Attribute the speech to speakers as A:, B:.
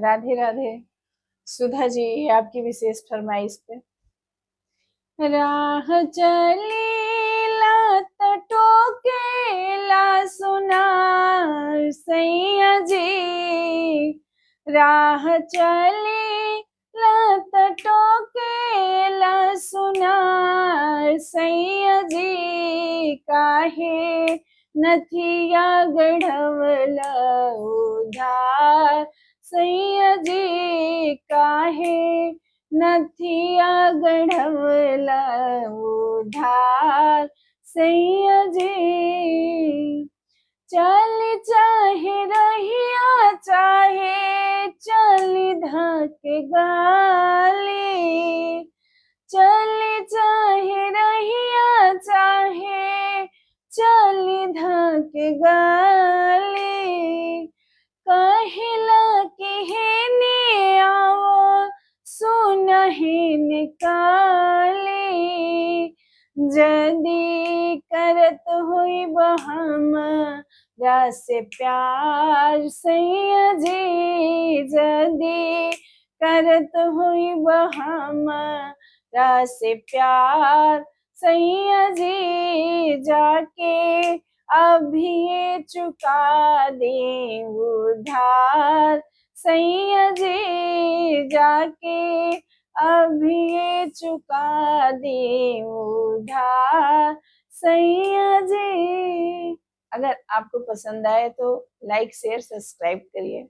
A: राधे राधे। सुधा जी, आपकी विशेष फरमाइश पे। राह चलीला टोकेला सुनार सैया जी, राह चलीला टोकेला सुनार सैया जी, काहे नथिया गढ़वला उधार सैया जी, काहे नथिया गढ़वला उधार सैया जी। चल चाहे रहिया चाहे चली धके गाली, चल चाहे रहिया चाहे चली धके गाली, कहिला कि हेने आओ सुनहि निकाली, जदी करत हुई हमरा से प्यार सैया जी, जदी करत हुई हमरा से प्यार सैया जी, जाके अभी चुका दे उधार सैया जी, जाके अभी चुका दे उधार सैया जी। अगर आपको पसंद आए तो लाइक शेयर सब्सक्राइब करिए।